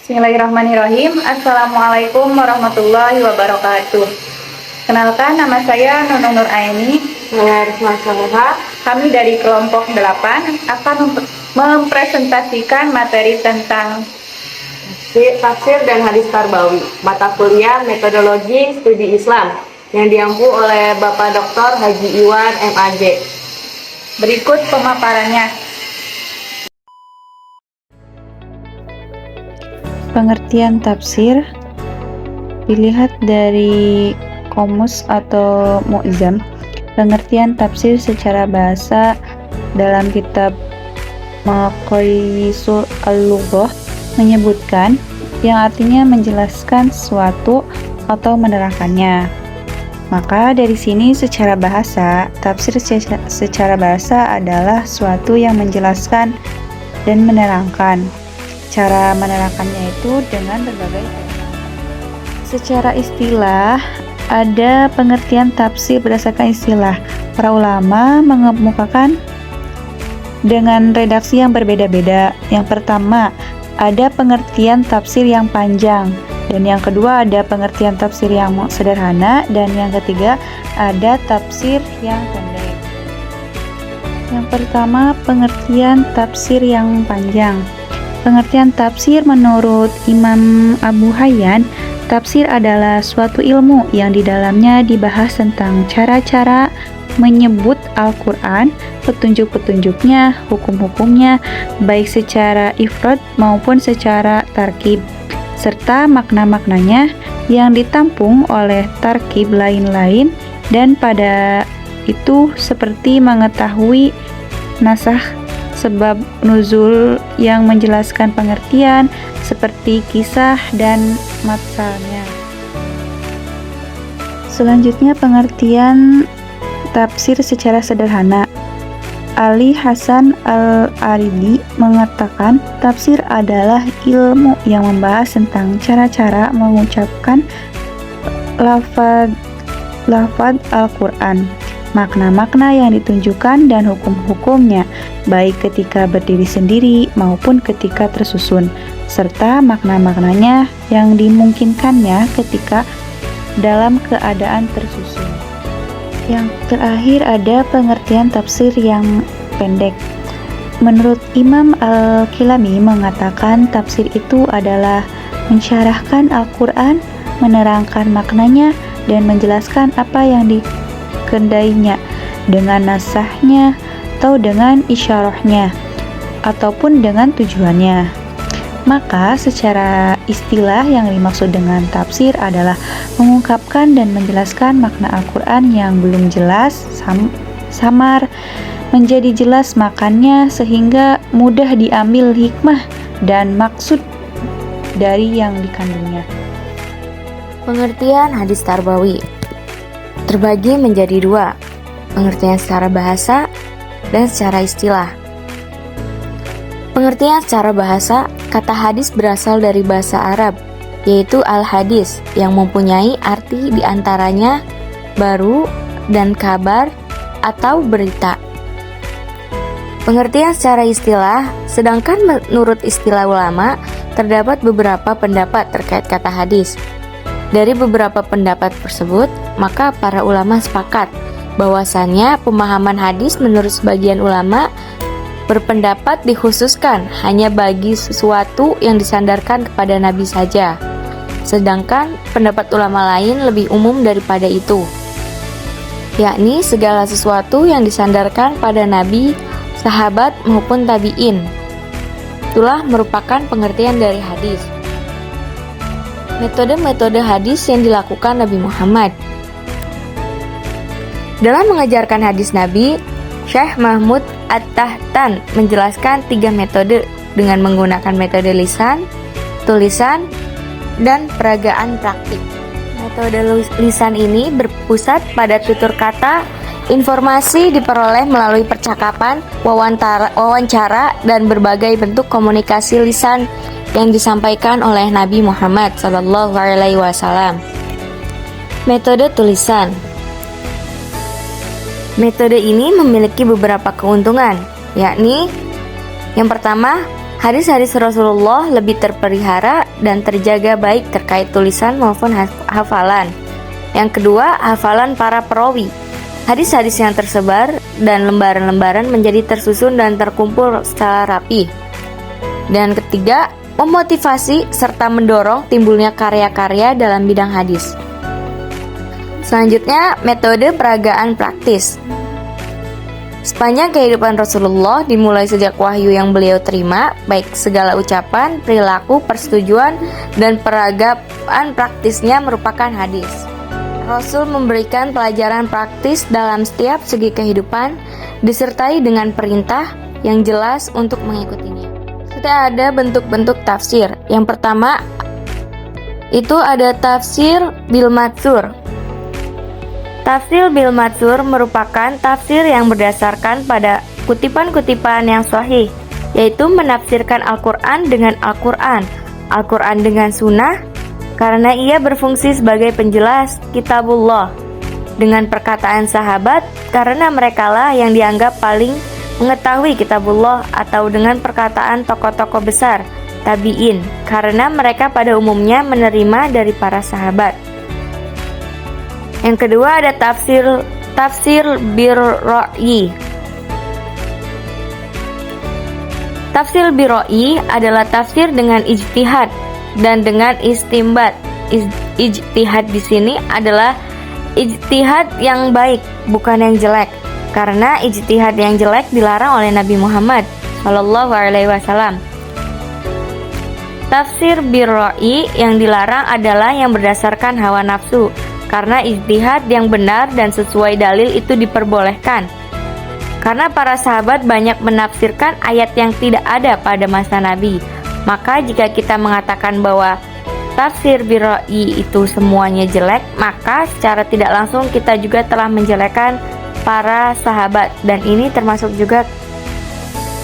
Bismillahirrahmanirrahim. Assalamualaikum warahmatullahi wabarakatuh. Kenalkan, nama saya Nunung Nur Aini. Kami dari kelompok 8 akan mempresentasikan materi tentang Tafsir dan Hadis Tarbawi, mata kuliah Metodologi Studi Islam yang diampu oleh Bapak Dr. Haji Iwan MAG. berikut pemaparannya. Pengertian tafsir dilihat dari Qomus atau Mu'jam. Pengertian tafsir secara bahasa dalam kitab Maqayisul Al-Lughah menyebutkan yang artinya menjelaskan sesuatu atau menerangkannya. Maka dari sini secara bahasa, tafsir secara bahasa adalah suatu yang menjelaskan dan menerangkan. Cara menerangkannya itu dengan berbagai cara. Secara istilah, ada pengertian tafsir berdasarkan istilah. Para ulama mengemukakan dengan redaksi yang berbeda-beda. Yang pertama, ada pengertian tafsir yang panjang, dan yang kedua ada pengertian tafsir yang sederhana, dan yang ketiga ada tafsir yang pendek. Yang pertama, pengertian tafsir yang panjang. Pengertian tafsir menurut Imam Abu Hayyan, tafsir adalah suatu ilmu yang di dalamnya dibahas tentang cara-cara menyebut Al-Quran, petunjuk-petunjuknya, hukum-hukumnya, baik secara ifrad maupun secara tarkib, serta makna-maknanya yang ditampung oleh tarkib lain-lain, dan pada itu seperti mengetahui nasah sebab nuzul yang menjelaskan pengertian seperti kisah dan matsalnya. Selanjutnya pengertian tafsir secara sederhana. Ali Hasan Al-Aridi mengatakan tafsir adalah ilmu yang membahas tentang cara-cara mengucapkan lafaz Al-Quran, makna-makna yang ditunjukkan dan hukum-hukumnya, baik ketika berdiri sendiri maupun ketika tersusun, serta makna-maknanya yang dimungkinkannya ketika dalam keadaan tersusun. Yang terakhir ada pengertian tafsir yang pendek. Menurut Imam Al-Kilami mengatakan tafsir itu adalah mensyarahkan Al-Quran, menerangkan maknanya, dan menjelaskan apa yang dikendainya dengan nasahnya atau dengan isyarahnya ataupun dengan tujuannya. Maka secara istilah yang dimaksud dengan tafsir adalah mengungkapkan dan menjelaskan makna Al-Quran yang belum jelas, samar, menjadi jelas makannya sehingga mudah diambil hikmah dan maksud dari yang dikandungnya. Pengertian hadis tarbawi terbagi menjadi dua, pengertian secara bahasa dan secara istilah. Pengertian secara bahasa, kata hadis berasal dari bahasa Arab, yaitu al-hadis, yang mempunyai arti diantaranya baru dan kabar atau berita. Pengertian secara istilah, sedangkan menurut istilah ulama, terdapat beberapa pendapat terkait kata hadis. Dari beberapa pendapat tersebut, maka para ulama sepakat bahwasannya pemahaman hadis menurut sebagian ulama berpendapat dikhususkan hanya bagi sesuatu yang disandarkan kepada Nabi saja, sedangkan pendapat ulama lain lebih umum daripada itu, yakni segala sesuatu yang disandarkan pada Nabi, sahabat maupun tabi'in. Itulah merupakan pengertian dari hadis. Metode-metode hadis yang dilakukan Nabi Muhammad. Dalam mengajarkan hadis Nabi, Syekh Mahmud At-Tahtan menjelaskan 3 metode dengan menggunakan metode lisan, tulisan, dan peragaan praktik. Metode lisan ini berpusat pada tutur kata, informasi diperoleh melalui percakapan, wawancara, dan berbagai bentuk komunikasi lisan yang disampaikan oleh Nabi Muhammad SAW. Metode tulisan. Metode ini memiliki beberapa keuntungan, yakni yang pertama, Hadis-hadis Rasulullah lebih terpelihara dan terjaga baik terkait tulisan maupun hafalan. Yang kedua, hafalan para perawi. Hadis-hadis yang tersebar dan lembaran-lembaran menjadi tersusun dan terkumpul secara rapi. Dan ketiga, memotivasi serta mendorong timbulnya karya-karya dalam bidang hadis. Selanjutnya, metode peragaan praktis. Sepanjang kehidupan Rasulullah dimulai sejak wahyu yang beliau terima, baik segala ucapan, perilaku, persetujuan, dan peragaan praktisnya merupakan hadis. Rasul memberikan pelajaran praktis dalam setiap segi kehidupan, disertai dengan perintah yang jelas untuk mengikutinya. Sudah ada bentuk-bentuk tafsir. Yang pertama, itu ada tafsir bil matsur. Tafsir bil matsur merupakan tafsir yang berdasarkan pada kutipan-kutipan yang sahih, yaitu menafsirkan Al-Quran dengan Al-Quran, Al-Quran dengan sunnah, karena ia berfungsi sebagai penjelas kitabullah, dengan perkataan sahabat, karena merekalah yang dianggap paling mengetahui kitabullah, atau dengan perkataan tokoh-tokoh besar, tabi'in, karena mereka pada umumnya menerima dari para sahabat. Yang kedua ada tafsir bir-ra'yi. Tafsir bir-ra'yi adalah tafsir dengan ijtihad dan dengan istimbat. Ijtihad di sini adalah ijtihad yang baik, bukan yang jelek. Karena ijtihad yang jelek dilarang oleh Nabi Muhammad SAW. Tafsir bir-ra'yi yang dilarang adalah yang berdasarkan hawa nafsu. Karena ijtihad yang benar dan sesuai dalil itu diperbolehkan. Karena para sahabat banyak menafsirkan ayat yang tidak ada pada masa Nabi. Maka jika kita mengatakan bahwa tafsir bir-ra'yi itu semuanya jelek, maka secara tidak langsung kita juga telah menjelekkan para sahabat. Dan ini termasuk juga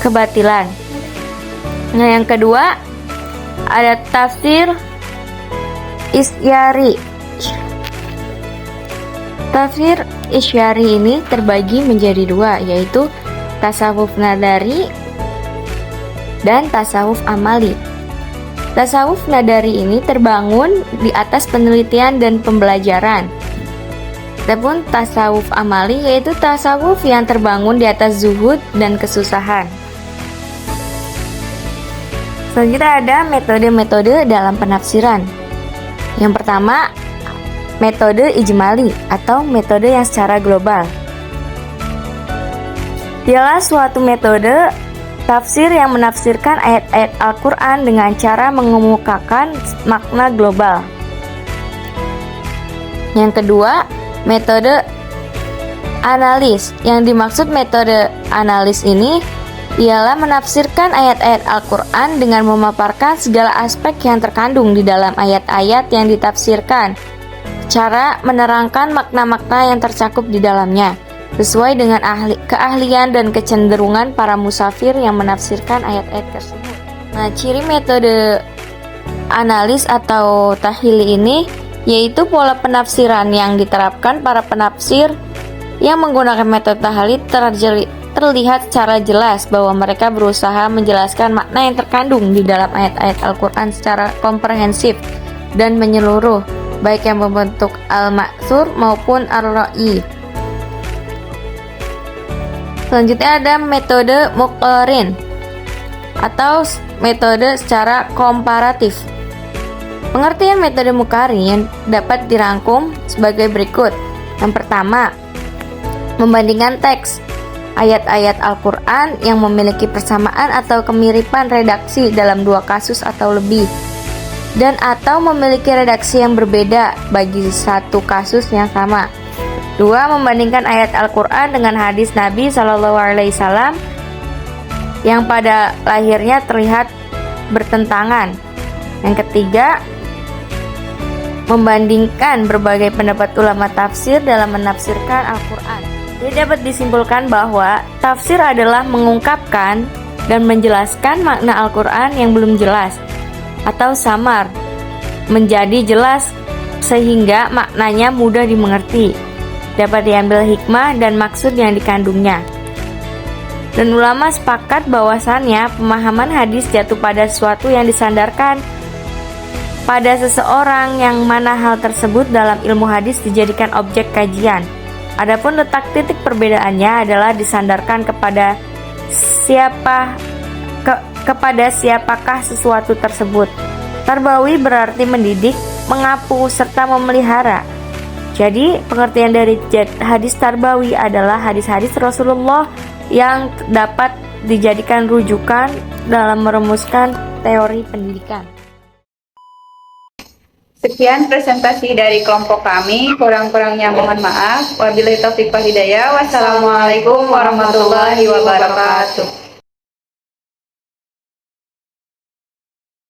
kebatilan. Nah, yang kedua ada tafsir isyari. Tafsir isyari ini terbagi menjadi dua, yaitu tasawuf nadari dan tasawuf amali. Tasawuf nadari ini terbangun di atas penelitian dan pembelajaran. Adapun tasawuf amali yaitu tasawuf yang terbangun di atas zuhud dan kesusahan. Selanjutnya ada metode-metode dalam penafsiran. Yang pertama, metode ijmali atau metode yang secara global. Ialah suatu metode tafsir yang menafsirkan ayat-ayat Al-Quran dengan cara mengemukakan makna global. Yang kedua, metode analis. Yang dimaksud metode analis ini ialah menafsirkan ayat-ayat Al-Quran dengan memaparkan segala aspek yang terkandung di dalam ayat-ayat yang ditafsirkan. Cara menerangkan makna-makna yang tercakup di dalamnya sesuai dengan keahlian dan kecenderungan para musafir yang menafsirkan ayat-ayat tersebut. Nah, ciri metode analis atau tahlil ini yaitu pola penafsiran yang diterapkan para penafsir yang menggunakan metode tahlil terlihat secara jelas bahwa mereka berusaha menjelaskan makna yang terkandung di dalam ayat-ayat Al-Quran secara komprehensif dan menyeluruh, baik yang membentuk al-maksur maupun ar-ra'yi. Selanjutnya ada metode muqarin atau metode secara komparatif. Pengertian metode muqarin dapat dirangkum sebagai berikut. Yang pertama, membandingkan teks ayat-ayat Al-Quran yang memiliki persamaan atau kemiripan redaksi dalam dua kasus atau lebih, dan atau memiliki redaksi yang berbeda bagi satu kasus yang sama. 2. Membandingkan ayat Al-Quran dengan hadis Nabi SAW yang pada lahirnya terlihat bertentangan. Yang ketiga, membandingkan berbagai pendapat ulama tafsir dalam menafsirkan Al-Quran. Jadi dapat disimpulkan bahwa tafsir adalah mengungkapkan dan menjelaskan makna Al-Quran yang belum jelas atau samar menjadi jelas sehingga maknanya mudah dimengerti, dapat diambil hikmah dan maksud yang dikandungnya. Dan ulama sepakat bahwasannya pemahaman hadis jatuh pada sesuatu yang disandarkan pada seseorang yang mana hal tersebut dalam ilmu hadis dijadikan objek kajian. Adapun letak titik perbedaannya adalah disandarkan kepada siapakah sesuatu tersebut. Tarbawi berarti mendidik, mengapung, serta memelihara. Jadi, pengertian dari hadis tarbawi adalah hadis-hadis Rasulullah yang dapat dijadikan rujukan dalam merumuskan teori pendidikan. Sekian presentasi dari kelompok kami, kurang-kurangnya mohon maaf. Wabillahi taufiq wal hidayah. Wassalamualaikum warahmatullahi wabarakatuh.